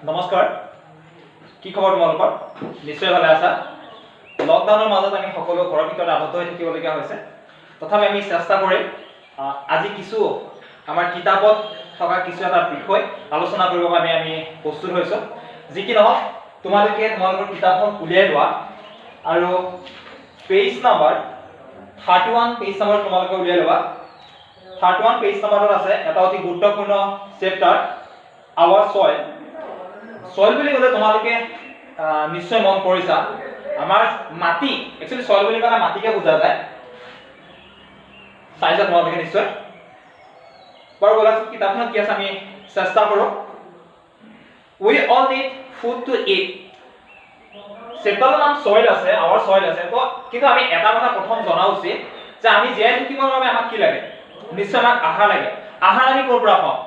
নমস্কাৰ কি খবৰ তোমালোকৰ নিশ্চয় ভালে আছা লকডাউনৰ মাজত আমি সকলো ঘৰৰ ভিতৰত আবদ্ধ হৈ থাকিবলগীয়া হৈছে তথাপি আমি চেষ্টা কৰিম আজি কিছু আমাৰ কিতাপত থকা কিছু এটা বিষয় আলোচনা কৰিবৰ বাবে আমি প্ৰস্তুত হৈছো যি কি নহওক তোমালোকৰ কিতাপখন উলিয়াই লোৱা আৰু পেজ নম্বৰ 31 পেজ নম্বৰ তোমালোকে উলিয়াই লোৱা 31 পেজ নম্বৰত আছে এটা অতি গুৰুত্বপূৰ্ণ চেপ্টাৰ আৱাৰ সয়েল সয়েল বুলি ক'লে তোমালোকে নিশ্চয় মন কৰিছা আমাৰ মাটি একচুয়ালি সয়েল বুলি ক'লে মাটিকে বুজা যায় চাইছা তোমালোকে নিশ্চয় বাৰু বলা কিতাপখন কি আছে আমি চেষ্টা কৰো we all need food to eat চেপ্টাৰৰ নাম সয়েল আছে আৱাৰ সয়েল আছে তো কিন্তু আমি এটা কথা প্ৰথম জনা উচিত যে আমি জীয়াই থাকিবৰ বাবে আমাক কি লাগে নিশ্চয় আমাক আহাৰ লাগে আহাৰ আমি ক'ৰ পৰা পাওঁ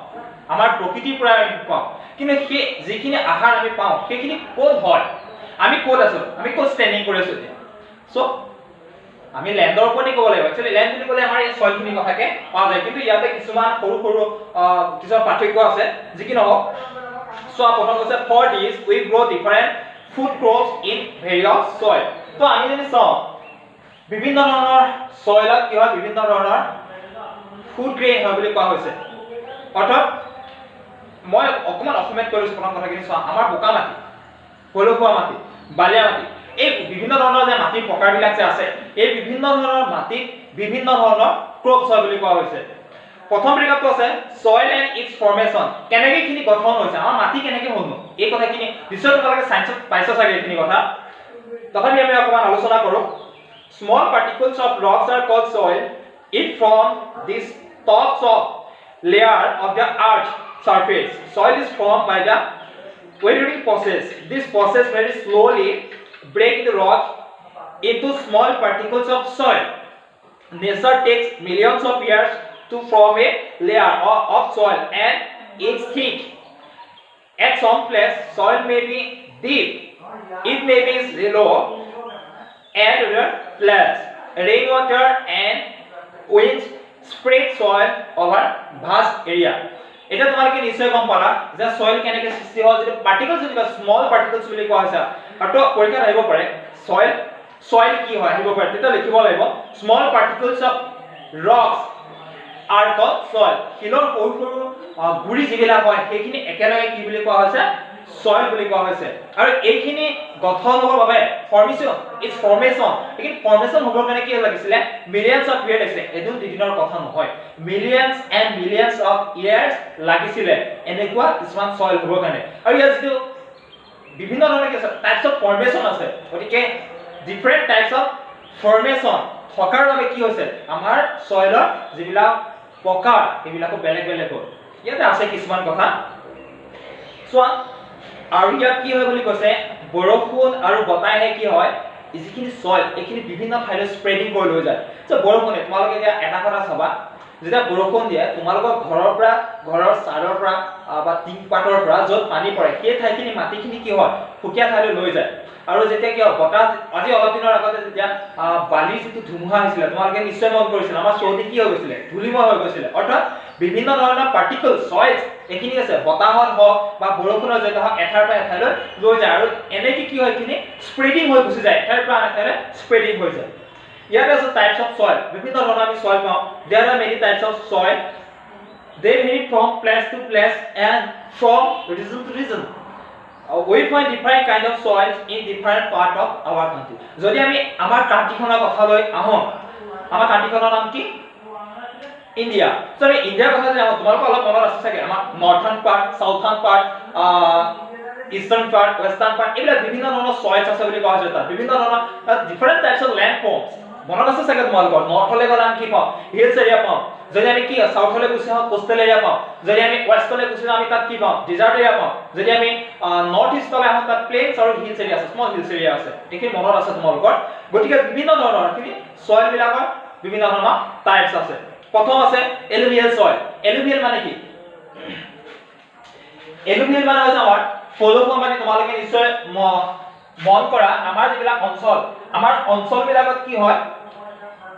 আমাৰ প্ৰকৃতিৰ পৰা পাওঁ কিন্তু সেই যিখিনি আহাৰ আমি পাওঁ সেইখিনি ক'ত হয় আমি ক'ত আছো আমি ক'ত ষ্টেণ্ডিং কৰি আছো সো আমি ল্যান্ডৰ ওপৰতে ক'ব লাগিব একচুয়ালি ল্যান্ড বুলি ক'লে আমাৰ এই সয়েলখিনি কথাকে পোৱা যায় কিন্তু ইয়াতে কিছুমান সৰু সৰু কিছুমান পাৰ্থক্য আছে যি কি নহওক সো প্ৰথম কৈছে for this we grow different food crops in various soil তো আমি যদি চাওঁ বিভিন্ন ধৰণৰ সয়েলত কি হয় বিভিন্ন ধৰণৰ ফুড গ্ৰেইন হয় বুলি কোৱা হৈছে অৰ্থাৎ মই অকমান অসমীয়াত কৈছো প্ৰথম কথাখিনি চোৱা আমাৰ বোকা মাটি পলসুৱা মাটি বালিয়া মাটি এই বিভিন্ন ধৰণৰ যে মাটিৰ প্ৰকাৰবিলাক যে আছে এই বিভিন্ন ধৰণৰ মাটিত বিভিন্ন ধৰণৰ ক্ৰপছ হয় বুলি কোৱা হৈছে প্ৰথম ৰেখাটো আছে সয়েল এণ্ড ইটস ফৰ্মেশন কেনেকৈ খিনি গঠন হৈছে আমাৰ মাটি কেনেকৈ হলো এই কথাখিনি নিশ্চয় তোমালোকে সায়েন্সত পাইছা চাগে এইখিনি কথা তথাপি আমি অকমান আলোচনা কৰো small particles of rocks are called soil it from this top layer of the earth surface soil is formed by the weathering process this process very slowly break the rock into small particles of soil nature takes millions of years to form a layer of soil and it's thick at some place soil may be deep it may be shallow and floods rainwater and winds spread soil over vast area এটা তোমালোকে নিশ্চয় গম পালা যে soil কেনেকৈ সৃষ্টি হয় যদি পাৰ্টিকলছ যদি স্মল পাৰ্টিকলছ বুলি কোৱা হৈছে আৰু পৰীক্ষাত আহিব পাৰে সয়েল কি হয় আহিব পাৰে তেতিয়া লিখিব লাগিব small particles of rocks are called soil শিলৰ সৰু সৰু গুৰি যিবিলাক হয় সেইখিনি একেলগে কি বুলি কোৱা হৈছে সয়েল বুলি কোৱা হৈছে আৰু এইখিনি গঠন হ'বৰ বাবে ফৰ্মেশন এইখিনি ফৰ্মেশন হ'বৰ কাৰণে কি লাগিছিলে মিলিয়নছ অফ ইয়াৰ লাগিছিলে এদিন দুদিনৰ কথা নহয় millions and millions of years লাগিছিলে এনেকুৱা কিছুমান সয়েল হ'বৰ কাৰণে আৰু ইয়াৰ যিটো বিভিন্ন ধৰণৰ কি আছে টাইপছ অফ ফৰ্মেশন আছে গতিকে ডিফাৰেণ্ট টাইপছ অফ ফৰ্মেশন থকাৰ বাবে কি হৈছে আমাৰ সয়েলৰ যিবিলাক প্ৰকাৰ এইবিলাকো বেলেগ বেলেগ হ'ল ইয়াতে আছে কিছুমান কথা চোৱা আৰু ইয়াত কি হয় বুলি কৈছে বৰষুণ আৰু বতাহে কি হয় যিখিনি সয়েল এইখিনি বিভিন্ন ঠাইলৈ স্প্ৰেডিং কৰি লৈ যায় সো বৰষুণে তোমালোকে এতিয়া এটা কথা চাবা যেতিয়া বৰষুণ দিয়ে তোমালোকৰ ঘৰৰ পৰা ঘৰৰ চাৰৰ পৰা বা টিংপাতৰ পৰা য'ত পানী পৰে সেই ঠাইখিনি মাটিখিনি কি হয় ফুকিয়া ঠাইলৈ লৈ যায় আৰু যেতিয়া কি হয় বতাহ আজি অলপ দিনৰ আগতে যেতিয়া বালি যিটো ধুমুহা হৈছিলে তোমালোকে নিশ্চয় মন কৰিছিল আমাৰ চৌদি কি হৈ গৈছিলে ধূলিময় হৈ গৈছিলে অৰ্থাৎ বিভিন্ন ধৰণৰ পাৰ্টিকল সয়েল এইখিনি আছে বতাহত হওক বা বৰষুণৰ জৰিয়তে হওক এঠাইৰ পৰা এঠাইলৈ লৈ যায় আৰু এনেকৈ কি হয় এইখিনি স্প্ৰেডিং হৈ গুচি যায় এঠাইৰ পৰা এঠাইলৈ স্প্ৰেডিং হৈ যায় ইয়াতে আছে টাইপছ অফ সয়েল বিভিন্ন ধৰণৰ আমি সয়েল পাওঁ there are many types of soil they vary from place to place and from region to region we find different kind of soils in different part of our country যদি আমি আমাৰ কাণ্ট্ৰিখনৰ কথা লৈ আহোঁ আমাৰ কাণ্ট্ৰিখনৰ নাম কি ইন্ডিয়া সো আমি ইন্ডিয়াৰ কথা যদি আহোঁ তোমালোকৰ অলপ মনত আছে চাগে আমাৰ northern part southern part eastern part western part এইবিলাক বিভিন্ন ধৰণৰ সয়েলছ আছে বুলি কোৱা হৈছে তাত বিভিন্ন ধৰণৰ different types of land forms মনত আছে চাগে তোমালোকৰ নৰ্থলৈ গ'লে আমি কি পাওঁ হিলছ এৰিয়া পাওঁ যদি আমি কি সাউথলৈ গুচি আহোঁ কোষ্টেল এৰিয়া পাওঁ যদি আমি ৱেষ্টলৈ গুচি যাওঁ আমি তাত কি পাওঁ ডিজাৰ্ট এৰিয়া পাওঁ যদি আমি নৰ্থ ইষ্টলৈ আহোঁ তাত প্লেইনছ আৰু হিলছ এৰিয়া আছে স্মল হিলছ এৰিয়া আছে এইখিনি মনত আছে তোমালোকৰ গতিকে বিভিন্ন ধৰণৰ এইখিনি সয়েলবিলাকৰ বিভিন্ন ধৰণৰ টাইপছ আছে প্ৰথম আছে এলুভিয়েল সয়েল এলুভিয়েল মানে কি এলুভিয়েল মানে হৈছে আমাৰ পলসুৱা মাটি তোমালোকে নিশ্চয় মন কৰা আমাৰ যিবিলাক অঞ্চল আমাৰ অঞ্চলবিলাকত কি হয়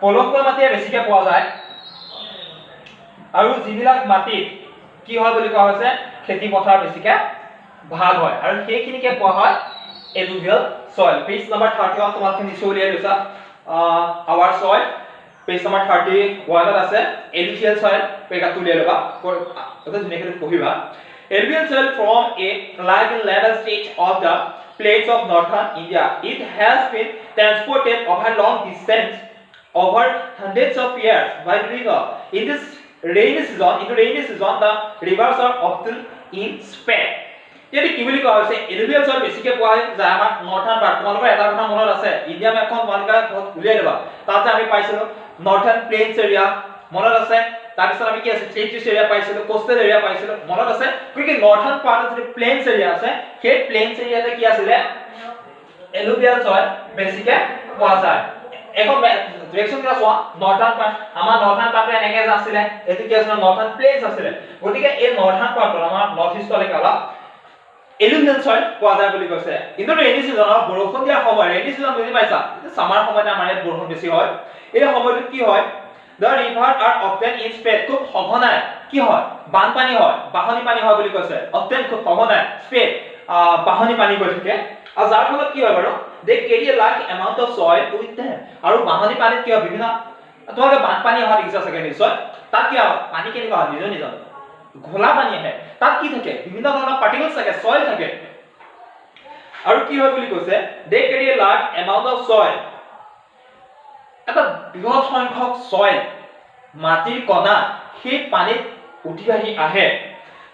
পলসুৱা মাটিয়ে বেছিকৈ পোৱা যায় আৰু যিবিলাক মাটিত কি হয় বুলি কোৱা হৈছে খেতি পথাৰ বেছিকৈ ভাল হয় আৰু সেইখিনিকে কোৱা হয় এলুভিয়েল সয়েল পেজ নম্বৰ 31 তোমালোকে নিশ্চয় উলিয়াই লৈছা আৱাৰ সয়েল পেজ নম্বৰ 31 ত আছে এলুভিয়েল সয়েল পেজটো উলিয়াই লবা অত ধুনীয়াকৈ পঢ়িবা এলুভিয়েল soil from a like in later stage of the plains of northern India it has been transported over long distance over hundreds of years by river in this rainy season the rivers are often in span ইয়াতে কি বুলি কোৱা হৈছে এলুভিয়েল soil বেছিকে পোৱা হয় যে আমাৰ নৰ্থাৰ্ণ পাৰ্ট তোমালোকৰ এটা কথা মনত আছে ইণ্ডিয়া মেপখন তোমালোকে উলিয়াই লবা তাতে আমি পাইছিলো নৰ্থাৰ্ণ প্লেইনছ এৰিয়া মনত আছে তাৰপিছত আমি কি আছে টেৰিটৰিজ এৰিয়া পাইছিলো কোষ্টেল এৰিয়া পাইছিলো মনত আছে কি নৰ্থাৰ্ণ পাৰ্টত যে প্লেইনছ এৰিয়া আছে সেই প্লেইনছ এৰিয়াতে কি আছিলে এলুভিয়েল সয়েল বেছিকে পোৱা যায় এখন ডিৰেকশন দিয়া চোৱা নৰ্থাৰ্ণ পাৰ্ট আমাৰ নৰ্থাৰ্ণ পাৰ্ট এনেকে আছিলে এটো কি আছিল নৰ্থাৰ্ণ প্লেইনছ আছিলে গতিকে এই নৰ্থাৰ্ণ পাৰ্টত আমাৰ নৰ্থ ইষ্টলে কালা এলুভিয়েল সয়েল পোৱা যায় বুলি কৈছে কিন্তু ৰেইনি সিজনত বৰষুণ দিয়া সময় ৰেইনি সিজন বুজি পাইছা সামাৰ সময়তে আমাৰ ইয়াত বৰষুণ বেছি হয় এই সময়ত কি হয় the river are often in spate খুব সঘনাই কি হয় বানপানী হয় বাহনী পানী হয় বুলি কৈছে often খুব সঘনাই spate বাহনী পানী গৈ থাকে আৰু যাৰ ফলত কি হয় বাৰু they carry a large amount of soil with them আৰু বাহনী পানীত কি হয় বিভিন্ন তোমালোকে বানপানী হোৱা দেখিছা চাগে নিশ্চয় তাত কি হয় পানী কেনেকুৱা হয় নিজৰ ঘোলা পানী আহে তাত কি থাকে বিভিন্ন ধৰণৰ পাৰ্টিকলছ থাকে সয়েল থাকে আৰু কি হয় বুলি কৈছে they carry a large amount of soil এটা বৃহৎ সংখ্যক সয়েল মাটিৰ কণা সেই পানীত উঠি আহে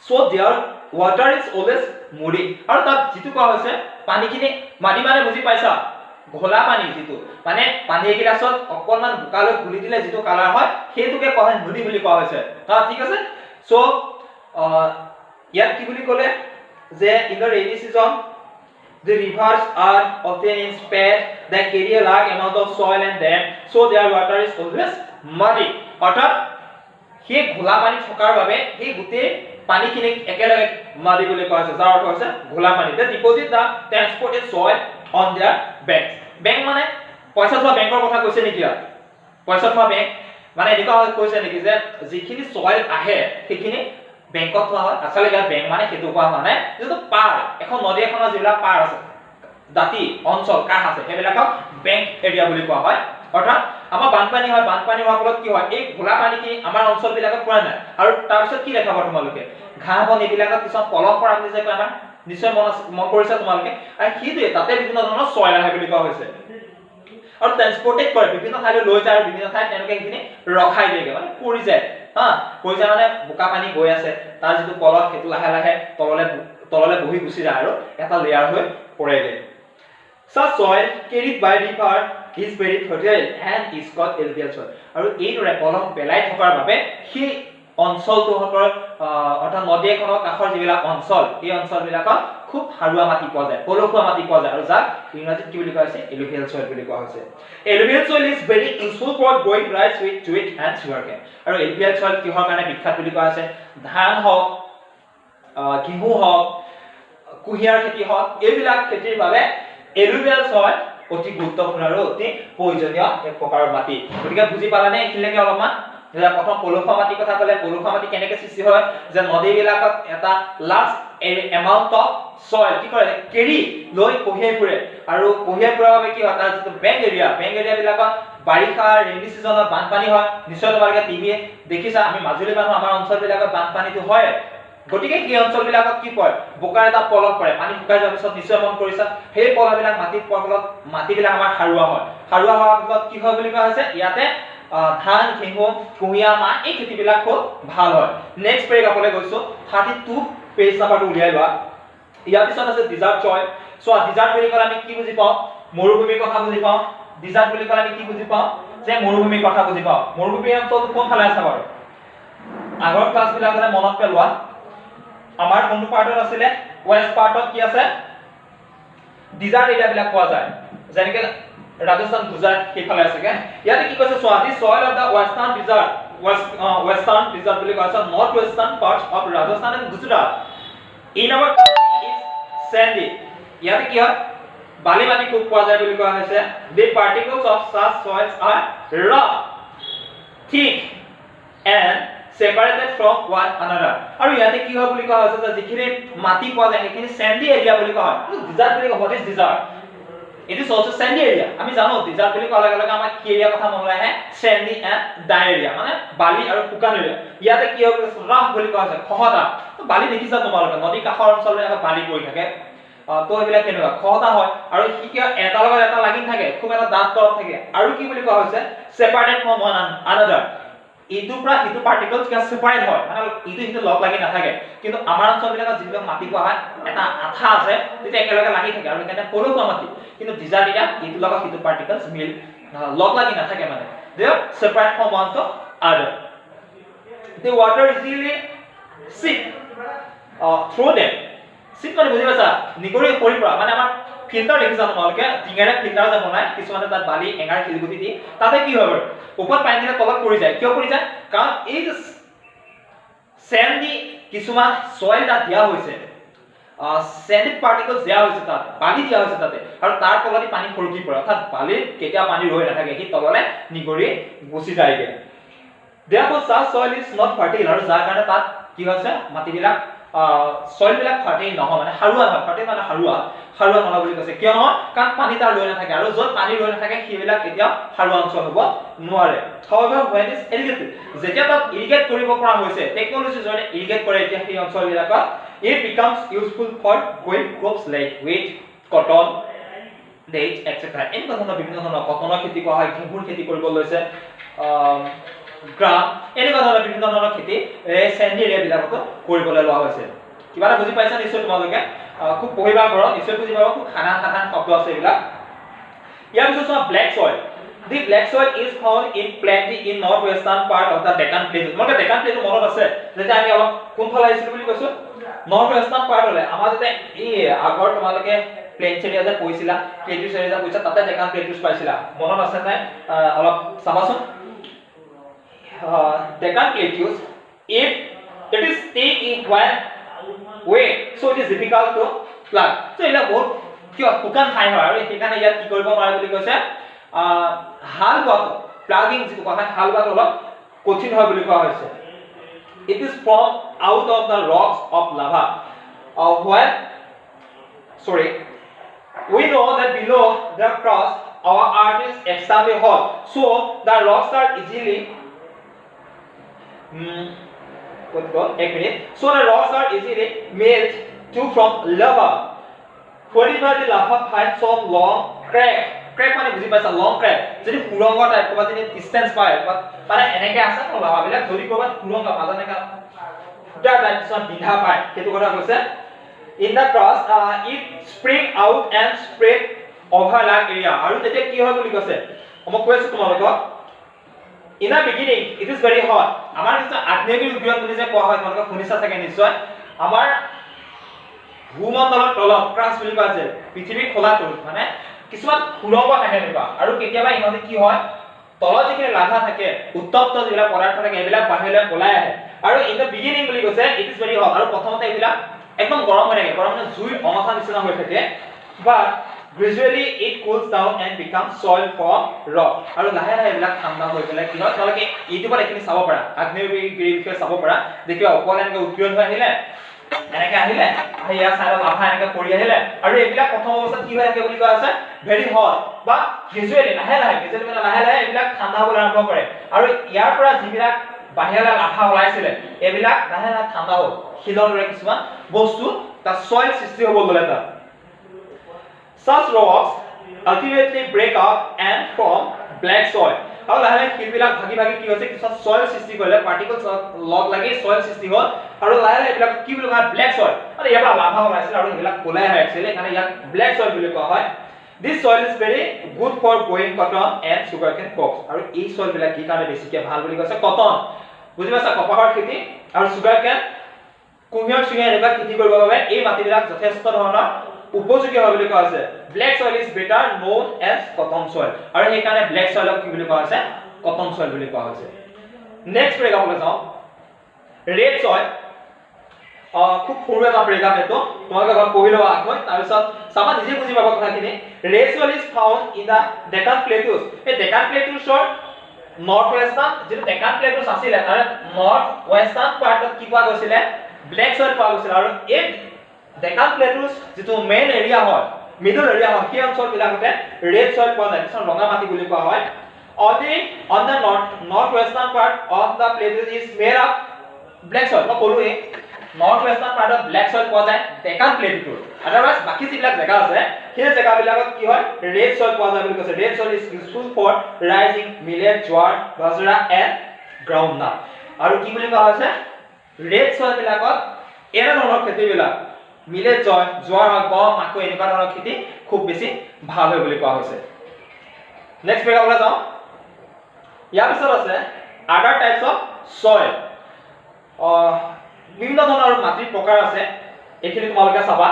so their water is always muddy আৰু তাত যেটো কোৱা হৈছে পানীখিনি মাটি মানে বুজি পাইছা ঘোলা পানী যেটো মানে পানী গিলাছত অকনমান বুকালৈ গুলি দিলে যেটো কালাৰ হয় সেইটোকে কোৱা হয় মুডি বুলি কোৱা হৈছে ঠিক আছে so ইয়াত কি বুলি ক'লে যে in the rainy season the rivers are often in spate that carry a large amount of soil and them so their water is always muddy অৰ্থাৎ সেই ঘোলা পানী থকাৰ বাবে এই গুটে পানীখিনি একেলগে muddy বুলি কোৱা হৈছে যাৰ অৰ্থ হৈছে ঘোলা পানী they deposit the transported soil on their banks bank মানে পইচা থোৱা বেংকৰ কথা কৈছে নেকি পইচা থোৱা বেংক মানে এনেকুৱা কৈছে নেকি যে যিখিনি সয়েল আহে সেইখিনি বেংকত থোৱা হয় আসলে ইয়াত বেংক মানে হেতু কোৱা মানে যেটো পাৰ এখন নদী এখনৰ জিলা পাৰ আছে দাতি অঞ্চল কাহ আছে হেবিলাকক বেংক এৰিয়া বুলি কোৱা হয় অৰ্থাৎ আমাৰ বানপানী হয় বানপানী হোৱাৰ ফলত কি হয় এই ঘোলা পানী কি আমাৰ অঞ্চল বিলাকত পৰা নাই আৰু তাৰ পিছত কি দেখাব তোমালোকে ঘাঁহ বন এবিলাকত কিছু পলম পৰা বুলি যে আমাৰ নিশ্চয় মন কৰিছে তোমালোকে আৰু হিদে তাতে বিভিন্ন ধৰণৰ সয়েল আহে বুলি কোৱা হৈছে আৰু ট্ৰান্সপোৰ্টেড কৰে বিভিন্ন ঠাইলৈ লৈ যায় আৰু বিভিন্ন ঠাইত তেনেকৈ এইখিনি ৰখাই দিয়ে মানে পৰি যায় পৰি যায় মানে বোকা পানী গৈ আছে তাৰ যেটো পলস হেতু লাহে লাহে তললে বহি গুছি যায় আৰু এটা লেয়াৰ হৈ পৰেগে such soil carried by river is very fertile and is called alluvial soil আৰু এই দৰে পলস পেলাই থকাৰ বাবে সেই অঞ্চলটো অৰ্থাৎ নদী এখনৰ কাষৰ যিবিলাক অঞ্চল এই অঞ্চলবিলাকত খুব হাৰুৱা মাটি পোৱা যায় পলসুৱা মাটি পোৱা যায় আৰু যাক ইংৰাজীত কি বুলি কোৱা হৈছে alluvial soil বুলি কোৱা হৈছে alluvial soil is very useful for growing rice wheat and sugarcane আৰু alluvial soil কিহৰ কাৰণে বিখ্যাত বুলি কোৱা হৈছে ধান হওক ঘেঁহু হওক কুঁহিয়াৰ খেতি হওক এইবিলাক খেতিৰ বাবে alluvial soil অতি গুৰুত্বপূৰ্ণ আৰু অতি প্ৰয়োজনীয় এক প্ৰকাৰৰ মাটি গতিকে বুজি পালানে এইখিনিলৈকে অলপমান যেটা প্ৰথম পলসুৱা মাটি কথা ক'লে পলসুৱা মাটি কেনেকৈ সৃষ্টি হয় যে নদীবিলাকত এটা লাৰ্জ এমাউন্ট অফ সয়েল কি কৰে কেৰি লৈ কঢ়িয়াই ফুৰে আৰু কঢ়িয়াই ফুৰাৰ বাবে কি হয় তাৰ যেটো বেংক এৰিয়া বিলাকত বাৰিষা ৰেইনি সিজনত বানপানী হয় নিশ্চয় তোমালোকে টিভিয়ে দেখিছা আমি মাজুলী মানুহ আমাৰ অঞ্চলবিলাকত বানপানীটো হয় গতিকে কি অঞ্চলবিলাকত কি পৰে বোকাৰ এটা পলস পৰে পানী শুকাই যোৱাৰ পিছত নিশ্চয় মন কৰিছা সেই পলসবিলাক মাটিত পৰাৰ ফলত মাটিবিলাক আমাৰ হাৰুৱা হোৱাৰ ফলত কি হয় বুলি কোৱা হৈছে ইয়াতে ধান ঘেঁহু কুঁহিয়া মাহ এই খেতিবিলাক খুব ভাল হয় নেক্সট পেৰাগ্ৰাফলৈ গৈছো 32 পেজ নাম্বাৰটো উলিয়াই লোৱা ইয়াৰ পিছত আছে ডিজাৰ্ট সয়েল সো ডিজাৰ্ট বুলি ক'লে আমি কি বুজি পাওঁ মৰুভূমিৰ কথা বুজি পাওঁ ডিজাৰ্ট বুলি ক'লে আমি কি বুজি পাওঁ যে মৰুভূমিৰ কথা বুজি পাওঁ মৰুভূমিৰ অঞ্চলটো কোন ফালে আছে বাৰু আগৰ ক্লাছবিলাকতে মনত পেলোৱা আমাৰ কোনটো পাৰ্টত আছিল ওয়েস্ট পাৰ্টত কি আছে ডিজাৰ্ট এৰিয়াবিলাক পোৱা যায় যেনেকৈ Rajasthan Gujarat কেফালে আছে কে ইয়াতে কি কৈছে সোৱাদি soil of the western desert বুলি কৈছে north western parts of Rajasthan and Gujarat in our country is sandy ইয়াতে কি হয় বালি মাটি খুব পোৱা যায় বুলি কোৱা হৈছে the particles of such soils are rough thick and separated from one another আৰু ইয়াতে কি হয় বুলি কোৱা হৈছে যে যিখিনি মাটি পোৱা যায় সেইখিনি sandy area বুলি কোৱা হয় desert বুলি what is desert it is also sandy area আমি জানো desert বুলি কোৱাৰ লগে লগে আমাৰ কি এৰিয়া কথা মনলৈ আহে sandy and dry area মানে বালি আৰু শুকান এৰিয়া ইয়াতে কি হয় ৰাফ বুলি কোৱা হৈছে খহটা বালি দেখিছা তোমালোকে নদী কাষৰ অঞ্চললৈ এটা বালি পৰি থাকে তো এইবিলাক কেনেকুৱা খহটা হয় আৰু কি কি এটা লগত এটা লাগি থাকে খুব এটা দাঁত তৰপ থাকে আৰু কি বুলি কোৱা হৈছে separated from one another ইটো পৰা ইটো পাৰ্টিকলছ কি সেপাৰেট হয় মানে ইটো ইটো লগ লাগি নাথাকে কিন্তু আমাৰ অঞ্চলবিলাকত যিবিলাক মাটি পোৱা হয় এটা আঠা আছে যেটা একেলগে লাগি থাকে আৰু এখানে পলসুৱা মাটি কিন্তু ডিজাৰ্ট এটা ইটো লগত ইটো পাৰ্টিকলছ মিল লগ লাগি নাথাকে মানে they are separate from one another the water easily seep through them seep মানে বুজি পাইছা নিগৰি পৰি পৰা মানে আমাৰ ফিল্টাৰ দেখিছা তোমালোকে টিঙেৰে ফিল্টাৰ যে বনায় কিছুমানে তাত বালি এঙাৰ শিলগুটি দি তাতে কি হয় বাৰু ওপৰত পানী দিলে তলত পৰি যায় কিয় পৰি যায় কাৰণ এই যে sandy কিছুমান soil তাত দিয়া হৈছে sandy particles দিয়া হৈছে তাত বালি দিয়া হৈছে তাতে আৰু তাৰ তলতে পানী খৰকি পৰে অৰ্থাৎ বালিত কেতিয়া পানী ৰৈ নাথাকে কি তললে নিগৰি গুচি যায়গে therefore such soil is not fertile আৰু যাৰ কাৰণে তাত কি হৈছে মাটিবিলাক soil বিলাক fertile নহয় মানে হাৰুৱা নহয় fertile মানে হাৰুৱা নহয় বুলি কৈছে কিয় নহয় কাৰণ পানী তাৰ ৰৈ নাথাকে আৰু য'ত পানী ৰৈ নাথাকে সেইবিলাক কেতিয়া হাৰুৱা অঞ্চল হ'ব নোৱাৰে however when is irrigated যেতিয়া তাত ইৰিগেট কৰিব পৰা হৈছে টেকনলজি জৰিয়তে ইৰিগেট কৰে এতিয়া সেই অঞ্চলবিলাকত it becomes useful for growing crops like wheat cotton dates etc এনেকুৱা ধৰণৰ বিভিন্ন ধৰণৰ কটনৰ খেতি কৰা হয় ঘেঁহুৰ খেতি কৰিব লৈছে গ্ৰাম এনেকুৱা ধৰণৰ বিভিন্ন ধৰণৰ খেতি sandy area বিলাকত কৰিবলৈ লোৱা হৈছে কিবা এটা বুজি পাইছা নিশ্চয় তোমালোকে খুব পঢ়িবা কৰা নিশ্চয় বুজি পাবা খুব সাধাৰণ শব্দ আছে এইবিলাক ইয়াৰ পিছত black soil the black soil is found in plenty in northwestern part of the Deccan Plateau মানে Deccan Plateau মনত আছে যেটা আমি অলপ কোনফালে আহিছিল বুলি কৈছো northwestern part হলে আমাৰ যেটা এই আগৰ তোমালোকে প্লেন্স এৰিয়া যে কৈছিলা প্লেটুছ এৰিয়া যে কৈছা তাতে Deccan Plateau পাইছিলা মনত আছে নাই অলপ চাবাচোন Deccan Plateau if it is thick in one way so it is difficult to plug so এটা বহুত কি শুকান ঠাই হয় আৰু সেইকাৰণে ইয়াত কি কৰিব নোৱাৰে বুলি কৈছে হাল বোৱাটো প্লাগিং যিটো কোৱা হয় হাল বোৱাটো অলপ কঠিন হয় বুলি কোৱা হৈছে it is formed out of the rocks of lava where we know that below the crust our earth is extremely hot so the rocks are easily so the rocks are easily melt to from lava whenever the lava finds some long crack মানে বুজি পাইছা লং crack যদি সুৰংগ type কোবা যদি distance পায় মানে এনেকে আছে ন লাভা বিলাক যদি কোবা সুৰংগ মাজনে কা ফুটা টাইপ সব বিধা পায় সেইটো কথা কৈছে in the crust it spring out and spread over large area আৰু তেতিয়া কি হয় বুলি কৈছে মই কৈছো তোমালোকক in the beginning it is very hot আমাৰ কিছু আগ্নেয়গিৰি উদ্গীৰণ বুলি যে কোৱা হয় তোমালোকে শুনিছা থাকে নিশ্চয় আমাৰ ভূমণ্ডলৰ তলত ক্ৰাছ বুলি কোৱা যায় পৃথিৱীৰ খোলাটো মানে কিছুমান সুৰংগ থাকে নিবা আৰু কেতিয়াবা ইহঁতে কি হয় তলত যিখিনি লাভা থাকে উত্তপ্ত যিবিলাক পদাৰ্থ থাকে এইবিলাক বাহিৰলৈ ওলাই আহে আৰু ইন দ্য বিগিনিং বুলি কৈছে ইট ইজ ভেৰি হট আৰু প্ৰথমতে এইবিলাক একদম গৰম হৈ থাকে গৰম মানে জুই অঙঠা নিচিনা হৈ থাকে বাট gradually it cools down and becomes soil for rock আৰু লাহে লাহে এইবিলাক ঠাণ্ডা হৈ গলে কি হয় তোমালোকে ইউটিউবত এখিনি চাব পাৰা আগ্নেয়গিৰি বিষয়ে চাব পাৰা দেখিবা ওপৰলৈ এনেকৈ উদ্গীৰণ হৈ আহিলে এনেকে আহিলে আহিয়া সাইড লাভা এনেকে পৰি আহিলে আৰু এইবিলাক প্ৰথম অৱস্থাত কি হৈ থাকে বুলি কোৱা আছে ভেৰি হট বা গ্ৰেজুৱেলি লাহে লাহে এইবিলাক ঠাণ্ডা হ'বলৈ আৰম্ভ কৰে আৰু ইয়াৰ পৰা যিবিলাক বাহিৰলৈ লাভা ওলাইছিলে এইবিলাক লাহে লাহে ঠাণ্ডা হ'ল শিলৰ দৰে কিছুমান বস্তু তাৰ সয়েল সৃষ্টি হ'ব ল'লে তাত such rocks ultimately break up and form black soil আৰু লাহে লাহে শিলবিলাক ভাগি ভাগি কি হৈছে কিছু সয়েল সৃষ্টি কৰিলে পাৰ্টিকলছ লগ লাগি সয়েল সৃষ্টি হ'ল আৰু লাহে লাহে এইবিলাক কি বুলি কোৱা ব্ল্যাক সয়েল মানে ইয়াৰ পৰা লাভা ওলাইছিল আৰু এইবিলাক কোলাই হয় একচুৱেলি কাৰণে ইয়াক ব্ল্যাক সয়েল বুলি কোৱা হয় this soil is very good for growing cotton and sugarcane crops আৰু এই সয়েল বিলাক কি কাৰণে বেছিকে ভাল বুলি কৈছে কটন বুজি পাইছা কপাহৰ খেতি আৰু সুগাৰকেন কুঁহিয়াৰ এনেকুৱা খেতি কৰিবৰ বাবে এই মাটিবিলাক যথেষ্ট ধৰণৰ উপযোগী হয় বুলি কোৱা আছে black soil is better known as cotton soil আৰু এই কাৰণে ব্ল্যাক সয়েলক কি বুলি কোৱা আছে কটন সয়েল বুলি কোৱা হৈছে নেক্সট ব্ৰেকআপলৈ যাওঁ ৰেড সয়েল খুব সৰু এটা ব্ৰেকআপ এটো তোমালোকে ঘৰত পঢ়ি লবা আকৌ তাৰ পিছত সামা নিজে বুজি পাবা কথাখিনি red soil is found in the Deccan plateaus এই ডেকান প্লেটুছৰ নৰ্থ ৱেষ্টাৰ্ণ যেটো ডেকান প্লেটুছ আছিল তাৰে নৰ্থ ৱেষ্টাৰ্ণ পাৰ্টত কি পোৱা গৈছিল ব্ল্যাক সয়েল পোৱা গৈছিল আৰু এই ডেকান প্লেটুছ যেটো মেইন এৰিয়া হয় মিডল এৰিয়া হয় সেই অঞ্চল বিলাকতে ৰেড সয়েল পোৱা যায় কিছুমান ৰঙা মাটি বুলি কোৱা হয় only on the northwestern part of the plateau is made of black soil মই ক'লোৱে northwestern part of black soil পোৱা যায় ডেকান প্লেটুৰ otherwise বাকি যিবিলাক জায়গা আছে সেই জায়গা বিলাকত কি হয় red soil পোৱা যায় বুলি কৈছে red soil is useful for rising millet jowar bajra and groundnut আৰু কি বুলি কোৱা হৈছে red soil বিলাকত এনে ধৰণৰ খেতি বিলাক millet jowar গম মাকৈ এনেকুৱা ধৰণৰ খেতি খুব বেছি ভাল হয় বুলি কোৱা হৈছে নেক্সট পেৰাগ্ৰাফলৈ যাওঁ ইয়াৰ পিছত আছে আদাৰ টাইপস অফ সয়েল বিভিন্ন ধৰণৰ মাটিৰ প্ৰকাৰ আছে এখিনি তোমালোকে চাবা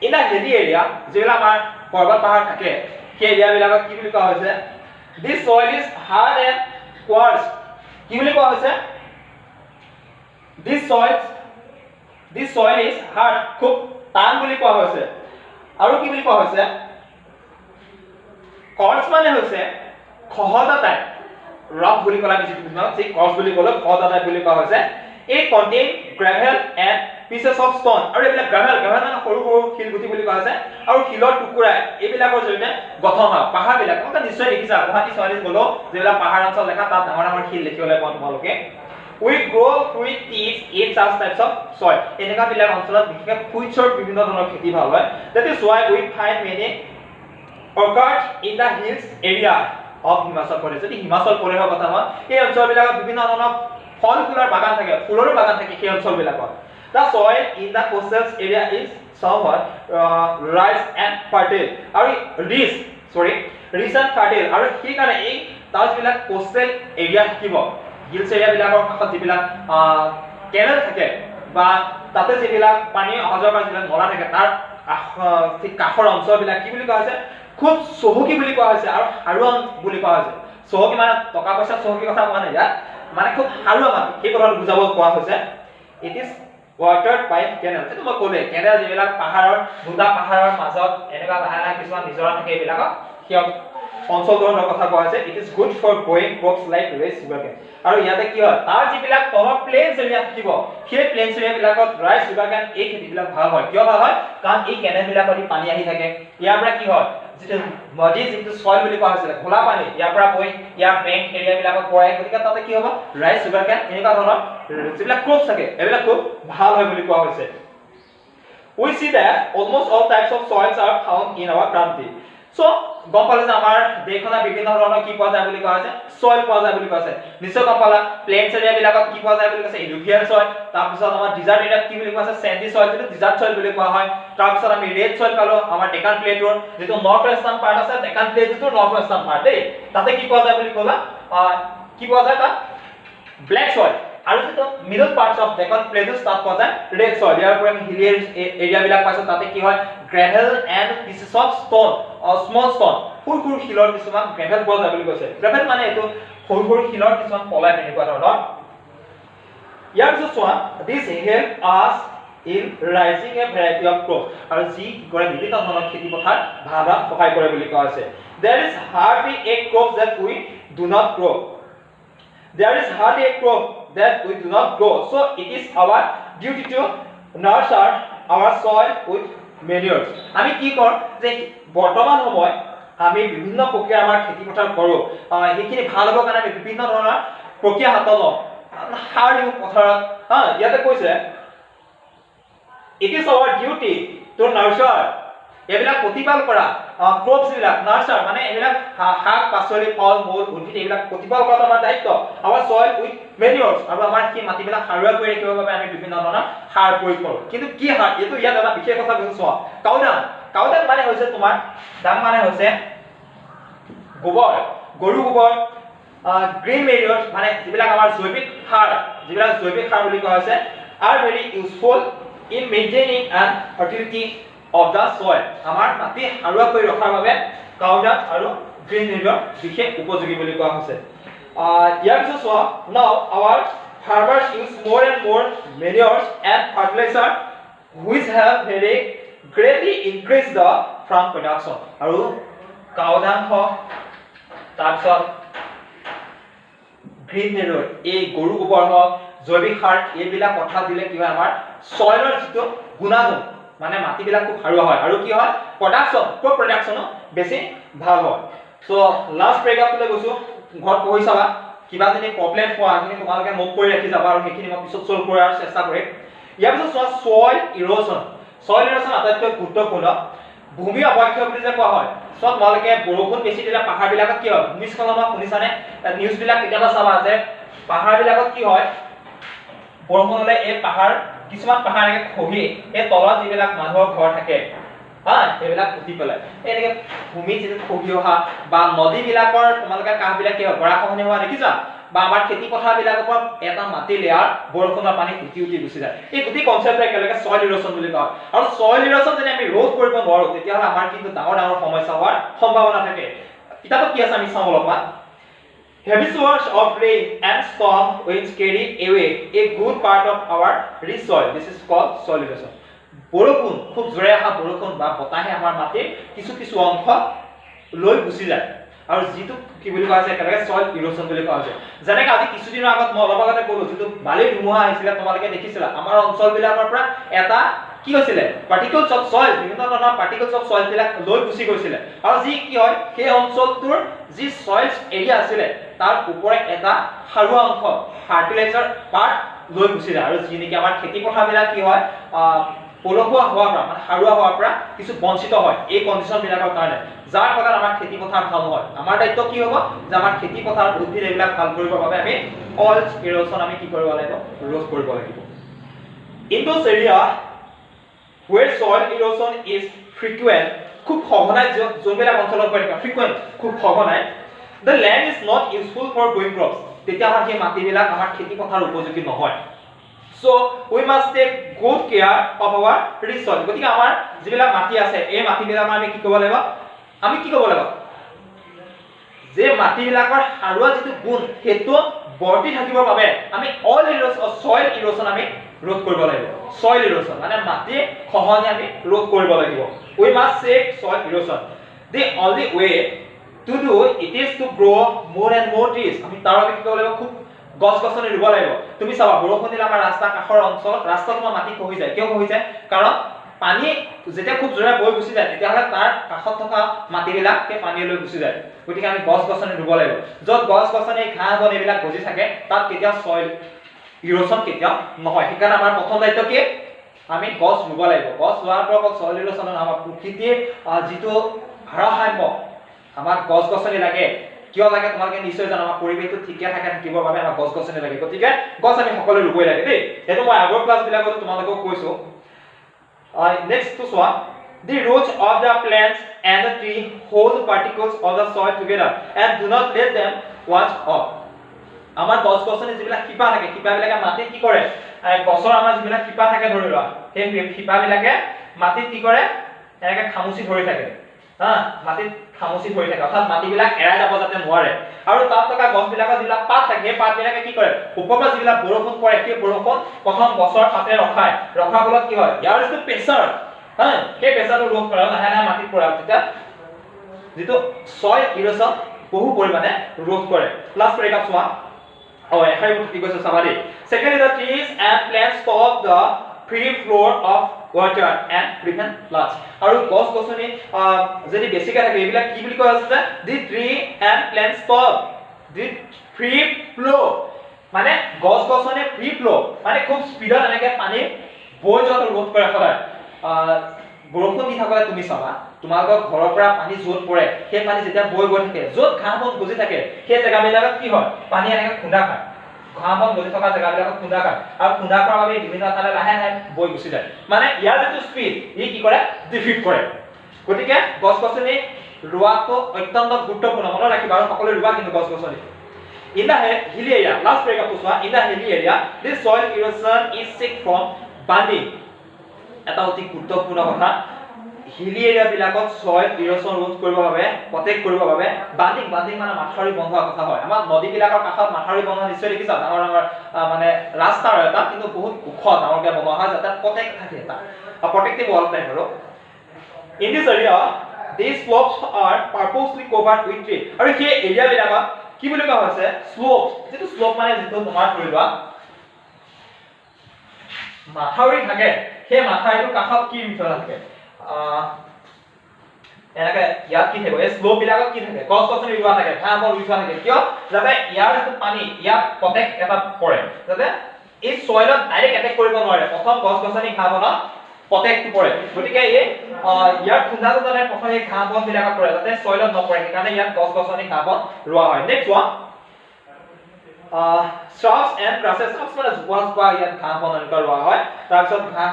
ইন আ হেডি এৰিয়া যেলা আমাৰ পৰ্বত পাহাৰ থাকে সেই এৰিয়া বিলাকত কি বুলি কোৱা হৈছে this soil is hard and coarse কি বুলি কোৱা হৈছে দিস সয়েল ইজ হাৰ্ড খুব টান বুলি কোৱা হৈছে আৰু কি বুলি কোৱা হৈছে কোয়াৰ্স মানে হৈছে খহটা টাইপ rock বুলি কলা বিজি তুমি সেই কৰ্স বুলি ক'লে খহটা টাইপ বুলি কোৱা হৈছে it contain gravel and pieces of stone আৰু এইবিলাক gravel মানে সৰু সৰু শিলগুটি বুলি কোৱা হৈছে আৰু শিলৰ টুকুৰা এইবিলাকৰ জৰিয়তে গঠন হয় পাহাৰ বিলাক তোমৰা নিশ্চয় দেখিছা গুৱাহাটী চহৰত গলো যেলা পাহাৰ অঞ্চল লেখা তাত ডাঙৰ ডাঙৰ শিল দেখিবলৈ পাওঁ তোমালোকে we grow fruit trees in such types of soil এনেকা বিলাক অঞ্চলত বিশেষ ফুইটছৰ বিভিন্ন ধৰণৰ খেতি ভাল হয় that is why we find many orchards in the hills area of Himachal Pradesh যদি হিমাচল প্ৰদেশৰ কথা হয় এই অঞ্চলবিলাকত বিভিন্ন ধৰণৰ ফল ফুলৰ বাগান থাকে ফুলৰ বাগান থাকে সেই অঞ্চলবিলাকত the soil in the coastal area is somewhat rich and fertile আৰু rich and fertile আৰু সেই কাৰণে এই তাজবিলাক কোস্টেল এৰিয়া থাকিব হিলছ এৰিয়া বিলাকৰ কাষত যিবিলাক কেনেল থাকে বা তাতে যিবিলাক পানী অহা কৰা যিবিলাক নলা থাকে তাৰ ঠিক কাষৰ অঞ্চলবিলাক কি বুলি কোৱা হৈছে খুব চহকী বুলি কোৱা হৈছে আৰু হাৰুৱা বুলি কোৱা হৈছে চহকী মানে টকা পইচা চহকী কথা কোৱা নাই ইয়াত মানে খুব হাৰুৱা মাটি এই কথাটো বুজাব কোৱা হৈছে it is watered by canal এটো মই ক'লে কেনেল যিবিলাক পাহাৰৰ দুটা পাহাৰৰ মাজত এনেকা লাহে কিছুমান নিজৰা থাকে এইবিলাকক সেই অঞ্চলটোৰ কথা কোৱা হৈছে it is good for growing crops like rice sugarcane আৰু ইয়াতে কি হয় তাৰ যিবিলাক তলৰ প্লেনছ এৰিয়া থাকিব সেই প্লেনছ এৰিয়া বিলাকত ৰাইচ সুগাৰকেন এই খেতিবিলাক ভাল হয় কিয় ভাল হয় কাৰণ এই কেনেল বিলাকত পানী আহি থাকে ইয়াৰ পৰা কি হয় যেটো মডি যেটো সয়েল বুলি কোৱা হৈছিল খোলা পানী ইয়াৰ পৰা বৈ ইয়াৰ বেংক এৰিয়া বিলাকত পৰে গতিকে তাতে কি হ'ব ৰাইচ সুগাৰকেন এনেকা ধৰণৰ যিবিলাক ক্ৰপছ থাকে এইবিলাক খুব ভাল হয় বুলি কোৱা হৈছে we see that almost all types of soils are found in our country so গম পালে যে আমাৰ দেশখনৰ বিভিন্ন ধৰণৰ কি পোৱা যায় বুলি কোৱা হৈছে সয়েল পোৱা যায় বুলি কোৱা হৈছে নিশ্চয় গম পালা প্লেনছ এৰিয়া বিলাকত কি পোৱা যায় বুলি কৈছে ইলুভিয়াল সয়েল তাৰ পিছত আমাৰ ডিজাৰ্ট এৰিয়াত কি বুলি কোৱা আছে স্যান্ডি সয়েল যেটো ডিজাৰ্ট সয়েল বুলি কোৱা হয় তাৰ পিছত আমি ৰেড সয়েল পালো আমাৰ ডেকান প্লেটুৰ যেটো নৰ্থ ৱেষ্টাৰ্ণ পাৰ্ট আছে ডেকান প্লেটুৰ নৰ্থ ৱেষ্টাৰ্ণ পাৰ্ট দেই তাতে কি পোৱা যায় বুলি ক'লা কি পোৱা যায় তাত ব্ল্যাক সয়েল আৰু যেটো মিডল পাৰ্টস অফ ডেকান প্লেটুছ তাত পোৱা যায় ৰেড সয়েল ইয়াৰ পৰা আমি হিলি এৰিয়া বিলাক পাইছো তাতে কি হয় gravel and pieces of stone or small stone সৰু সৰু শিলৰ কিছুমান gravel পোৱা যায় বুলি কৈছে gravel মানে এটো সৰু সৰু শিলৰ কিছুমান পলাই এনেকুৱা ধৰণৰ ইয়াৰ পিছত চোৱা this help us in raising a variety of crops আৰু যি কৰে বিভিন্ন ধৰণৰ খেতি পথাৰ ভাবা সহায় কৰে বুলি কোৱা হৈছে there is hardly a crop that we do not grow so it is our duty to nurture our soil with manures আমি কি কর যে বৰ্তমান সময় আমি বিভিন্ন প্ৰক্ৰিয়া আমাৰ খেতি পথাৰ কৰো এইখিনি ভাল হ'ব কাৰণে আমি বিভিন্ন ধৰণৰ প্ৰক্ৰিয়া হাতত লওঁ সাৰ দিও পথাৰত ইয়াতে কৈছে it is our duty to nurture এইবিলাক প্ৰতিপাল কৰা ক্ৰপছ বিলাক নাৰ্চাৰ মানে এইবিলাক শাক পাচলি ফল মূল উদ্ভিদ এইবিলাক প্ৰতিপাল কৰা আমাৰ দায়িত্ব our soil with manures আৰু আমাৰ কি মাটিবিলাক সাৰুৱা কৰি ৰাখিবৰ বাবে আমি বিভিন্ন ধৰণৰ সাৰ প্ৰয়োগ কৰো কিন্তু কি সাৰ এটো ইয়াত এটা বিশেষ কথা বুজিছোৱা কাউডাং মানে হৈছে তোমাৰ ডাং মানে হৈছে গোবৰ গৰু গোবৰ গ্ৰীন মেনিয়ৰ মানে যিবিলাক আমাৰ জৈৱিক সাৰ বুলি কোৱা হৈছে are very useful in maintaining and fertility of the soil আমাৰ মাটি সাৰুৱা কৰি ৰখাৰ বাবে কাউডাং আৰু গ্ৰীন মেনিয়ৰ বিশেষ উপযোগী বুলি কোৱা হৈছে ইয়াৰ পিছত চোৱা now our farmers use more and more manures and fertilizer which have very greatly increased the farm production আৰু কাউডাং তাৰপিছত গ্ৰীণ মেনুৰ এই গৰু গোবৰ হওক জৈৱিক সাৰ এইবিলাক পথাৰত দিলে কি হয় আমাৰ সয়লৰ যিটো গুণাগুণ মানে মাটিবিলাক খুব সাৰুৱা হয় আৰু কি হয় প্ৰডাকশ্যনো বেছি ভাল হয় সো লাষ্ট পেৰাগ্ৰাফলৈ গৈছো ঘৰত পঢ়ি চাবা কিবা যদি প্ৰবলেম পোৱা সেইখিনি তোমালোকে নোট কৰি ৰাখি যাবা আৰু সেইখিনি মই পিছত সলভ কৰাৰ চেষ্টা কৰিম ইয়াৰ পিছত চোৱা সয়েল ইৰোজন আটাইতকৈ গুৰুত্বপূৰ্ণ ভূমি অৱক্ষয় বুলি যে কোৱা হয় সব তোমালোকে বৰষুণ বেছি দিলে পাহাৰ বিলাকত কি হয় ভূমিস্খলন হয় শুনিছানে নিউজ বিলাক কেতিয়াবা চাবা যে পাহাৰ বিলাকত কি হয় বৰষুণ হলে এই পাহাৰ কিছুমান পাহাৰ এনেকে খহি এই তলত যিবিলাক মানুহৰ ঘৰ থাকে হা এইবিলাক উঠি পেলাই এনেকে ভূমি যিটো খহি অহা বা নদী বিলাকৰ তোমালোকে কাহ বিলাক কি হয় গৰাখহনীয়া হোৱা দেখিছা বা আমাৰ খেতি পথাৰ বিলাকৰ পৰা এটা মাটি লেয়াৰ বৰষুণৰ পানী উঠি গুচি যায় এই গোটেই কনচেপ্টটো একেলগে সয়েল ইৰোজন বুলি কয় আৰু সয়েল ইৰোজন যদি আমি ৰোধ কৰিব নোৱাৰো তেতিয়াহ'লে আমাৰ কিন্তু ডাঙৰ ডাঙৰ সমস্যা হোৱাৰ সম্ভাৱনা থাকে কিতাপত কি আছে আমি চাওঁ অলপমান Heavy showers of rain and storm winds carry away a good part of our rich soil. This is called soil erosion. বৰষুণ খুব জোৰে অহা বৰষুণ বা বতাহে আমাৰ মাটিৰ কিছু অংশ লৈ গুচি যায় আৰু যিটো কি বুলি কোৱা হৈছে একেলগে সয়েল ইৰোজন বুলি কোৱা হৈছে যেনেকৈ আজি কিছুদিনৰ আগত মই অলপ আগতে ক'লো যিটো বালিৰ ধুমুহা আহিছিলে তোমালোকে দেখিছিলা আমাৰ অঞ্চলবিলাকৰ পৰা এটা কি হৈছিলে পাৰ্টিকলছ অফ সয়েল বিভিন্ন ধৰণৰ পাৰ্টিকলছ অফ সয়েল বিলাক লৈ গুচি গৈছিলে আৰু যি কি হয় সেই অঞ্চলটোৰ যি সয়েল এৰিয়া আছিলে তাৰ ওপৰে এটা সাৰুৱা অংশ ফাৰ্টিলাইজাৰ পাৰ্ট লৈ গুচি যায় আৰু যি নেকি আমাৰ খেতি পথাৰবিলাক কি হয় পলসুৱা হোৱাৰ পৰা মানে সাৰুৱা হোৱাৰ পৰা কিছু বঞ্চিত হয় এই কণ্ডিশ্যন বিলাকৰ কাৰণে যাৰ ফলত আমাৰ খেতি পথাৰ ভাল নহয় আমাৰ দায়িত্ব কি হ'ব যে আমাৰ খেতি পথাৰ উদ্ভিদ এইবিলাক ভাল কৰিবৰ বাবে আমি সয়েল ইৰোজন আমি কি কৰিব লাগিব ৰোধ কৰিব লাগিব in those area where soil erosion is frequent খুব সঘনাই যোনবিলাক অঞ্চলত হৈ থাকে frequent খুব সঘনাই the land is not useful for growing crops তেতিয়া আমাৰ সেই মাটিবিলাক আমাৰ খেতি পথাৰ উপযোগী নহয় so we must take good care of our rich soil গতিকে আমাৰ যিবিলাক মাটি আছে এই মাটিবিলাক আমি কি কৰিব লাগিব যে মাটিবিলাকৰ সাৰুৱা যিটো গুণ সেইটো বৰ্তি থাকিবৰ বাবে আমি সয়েল ইৰোজন আমি ৰোধ কৰিব লাগিব সয়েল ইৰোজন মানে মাটি খহনি আমি ৰোধ কৰিব লাগিব we must save soil erosion the only way to do it is to grow more and more trees আমি তাৰ বাবে কি কৰিব লাগিব খুব গছ-গছনি ৰুব লাগিব তুমি চাবা বৰষুণ দিলে আমাৰ ৰাস্তা কাষৰ অঞ্চলত ৰাস্তাত মাটি খহি যায় কিয় খহি যায় কাৰণ পানী যেতিয়া খুব জোৰে বৈ গুচি যায় তেতিয়াহ'লে তাৰ কাষত থকা মাটিবিলাকে পানী লৈ গুচি যায় গতিকে আমি গছ-গছনি ৰুব লাগিব য'ত গছ-গছনি ঘাঁহ বন এইবিলাক গজি থাকে তাত কেতিয়াও সয়েল ইৰোজন কেতিয়াও নহয় সেইকাৰণে আমাৰ প্ৰথম দায়িত্ব কি আমি গছ ৰুব লাগিব গছ ৰোৱাৰ পৰা অকল সয়েল ইৰোজন নহয় আমাৰ প্ৰকৃতিৰ যিটো ভাৰসাম্য আমাক গছ-গছনি লাগে কিয় লাগে তোমালোকে নিশ্চয় জানো আমাৰ পৰিৱেশটো ঠিকে থাকিবৰ বাবে আমাৰ গছ-গছনি লাগে গতিকে গছ আমি সকলোৱে ৰুবই লাগে দেই এইটো মই আগৰ ক্লাছবিলাকত তোমালোকক কৈছো next to soil the roots of the plants and the tree hold particles of the soil together and do not let them wash off আমাৰ গছ-গছনি যিবিলাক শিপা থাকে শিপাবিলাকে মাটিত কি কৰে গছৰ আমাৰ যিবিলাক শিপা থাকে ধৰি লোৱা সেই শিপাবিলাকে মাটিত কি কৰে এনেকৈ খামুচি ধৰি থাকে মাটিত খামুচি ধৰি থাকে অৰ্থাৎ মাটিবিলাক এৰাই যাব যাতে নোৱাৰে আৰু তাত থকা গছবিলাকৰ যিবিলাক পাত থাকে সেই পাতবিলাকে কি কৰে ওপৰৰ পৰা যিবিলাক বৰষুণ পৰে সেই বৰষুণ প্ৰথম গছৰ পাতে ৰখাৰ ফলত কি হয় ইয়াৰ যিটো প্ৰেছাৰ সেই প্ৰেছাৰটো ৰোধ কৰে লাহে লাহে মাটিত পৰা তেতিয়া যিটো সয়েল ইৰোজন বহু পৰিমাণে ৰোধ কৰে লাষ্ট পেৰাগ্ৰাফ চোৱা এখাই কি কৈছে চাবা দেই secondly the trees and plants stop the free flow of water and prevent floods আৰু গছ-গছনি যদি বেছিকৈ থাকে এইবিলাক কি বুলি কোৱা আছে যে the tree and plants stop the free flow মানে গছ-গছনি ফ্ৰী ফ্লো মানে খুব স্পিডত এনেকৈ পানী বৈ যোৱাটো ৰোধ কৰে সদায় বৰষুণ দি থাকলে তুমি চাবা তোমালোকৰ ঘৰৰ পৰা পানী য'ত পৰে সেই পানী যেতিয়া বৈ গৈ থাকে য'ত ঘাঁহ বন গজি থাকে সেই জেগাবিলাকত কি হয় পানী এনেকৈ খুন্দা খায় ঘাঁহ বন গজি থকা জেগাবিলাকত খুন্দা খায় আৰু খুন্দা খোৱাৰ বাবে বিভিন্ন ঠাইলৈ লাহে লাহে বৈ গুচি যায় মানে ইয়াৰ যিটো স্পীড ই কি কৰে ডিফিট কৰে গতিকে গছ-গছনি ৰোৱাটো অত্যন্ত গুৰুত্বপূৰ্ণ মনত ৰাখিবা আৰু সকলোৱে ৰোৱা কিন্তু গছ-গছনি in the hilly area last paragraph to in the hilly area this soil erosion is safe from binding এটা অতি গুৰুত্বপূৰ্ণ কথা হিলি এৰিয়া বিলাকত সয়েল ইৰোজন ৰোধ কৰিবৰ বাবে প্ৰটেক্ট কৰিবৰ বাবে বান্ডিং মানে মাথাউৰি বন্ধোৱা কথা হয় আমাৰ নদী বিলাকৰ কাষত মাথাউৰি বন্ধোৱা নিশ্চয় দেখিছা ডাঙৰ ডাঙৰ মানে ৰাস্তাৰ এটা কিন্তু বহুত ওখ ডাঙৰকৈ বনোৱা হয় যাতে প্ৰটেক্ট থাকে এটা প্ৰটেক্টিভ ৱাল টাইপ আৰু in this area these slopes are purposely covered with tree আৰু সেই এৰিয়া বিলাকত কি বুলি কোৱা হৈছে স্লোপ যেটো স্লোপ মানে যেটো তোমাৰ ধৰি লোৱা মাথাউৰি থাকে সেই মাথাউৰিটো কাষত কি ৰুই থাকে এনেকে ইয়াত কি থাকে এই স্লোপ বিলাকত কি থাকে গছ গছনি ৰুৱা থাকে ঘাঁহ বন ৰুই থোৱা থাকে কিয় যাতে ইয়াৰ যিটো পানী ইয়াত প্ৰটেক্ট এটা পৰে যাতে এই সয়েলত ডাইৰেক্ট এটেক কৰিব নোৱাৰে প্ৰথম গছ গছনি ঘাঁহ বনত প্ৰটেক্ট পৰে গতিকে এই ইয়াৰ খুন্দাটো যাতে প্ৰথম এই ঘাঁহ বন বিলাকত পৰে যাতে সয়েলত নপৰে সেইকাৰণে ইয়াত গছ গছনি ঘাঁহ বন ৰুৱা হয় next one shrubs and grasses shrubs মানে জোপোহা ইয়াত ঘাঁহ বন এনেকুৱা ৰুৱা হয় তাৰপিছত ঘাঁহ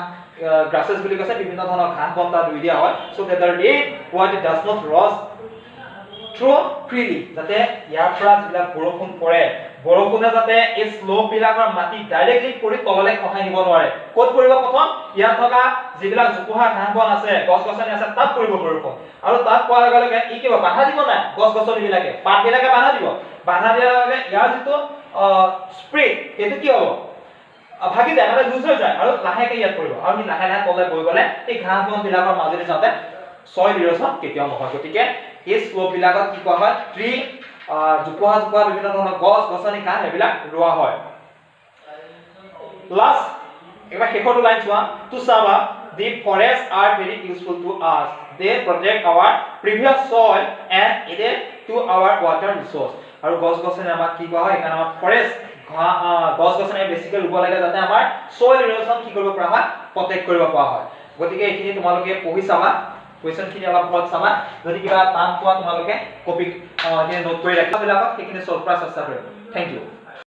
grasses বুলি কৈছে বিভিন্ন ধৰণৰ ঘাঁহ বন তাত ৰুই দিয়া হয় so that the rain water does not rush through freely যাতে ইয়াৰ পৰা যিবিলাক বৰষুণ পৰে বৰষুণে যাতে এই স্লোপ বিলাকৰ মাটি ডাইৰেক্টলি পৰি তললৈ খহাই নিব নোৱাৰে ক'ত পৰিব প্ৰথম ইয়াত থকা যিবিলাক জোপোহা ঘাঁহ বন আছে গছ গছনি আছে তাত পৰিব বৰষুণ আৰু তাত পোৱাৰ লগে লগে ই কিবা বাধা দিব নাই গছ গছনি বিলাকে পাত বিলাকে বাধা দিয়াৰ লগে ইয়াৰ যিটো স্প্ৰেড এটো কি হ'ব ভাগি যায় মানে লুজ হৈ যায় আৰু লাহেকে ইয়াত পৰিব আৰু ই লাহে লাহে তলে বৈ গলে এই ঘাঁহ বন বিলাকৰ মাজেৰে যাওঁতে সয়েল ইৰোশন কেতিয়াও নহয় গতিকে এই স্লোপ বিলাকত কি কোৱা হয় ট্ৰি জোপোহা বিভিন্ন ধৰণৰ গছ গছনি ঘাঁহ এইবিলাক ৰোৱা হয় লাষ্ট এবাৰ শেষৰটো লাইন চোৱা two sum up the forests are very useful to us they protect our previous soil and add to our water resource আৰু গছ গছনি আমাক কি কোৱা হয় এখানে আমাৰ ফৰেষ্ট গছ গছনি বেছিকৈ ৰুব লাগে যাতে আমাৰ সয়েল ইৰোশন কি কৰিব পৰা হয় প্ৰটেক্ট কৰিব পৰা হয় গতিকে এইখিনি তোমালোকে পঢ়ি চাবা কোৱেশ্চন খিনি অলপ ভালকৈ চাবা যদি কিবা টান পোৱা তোমালোকে কপি নোট কৰি ৰাখিবা বিলাকত সেইখিনি সলভ কৰাৰ চেষ্টা কৰিবা থ্যাংক ইউ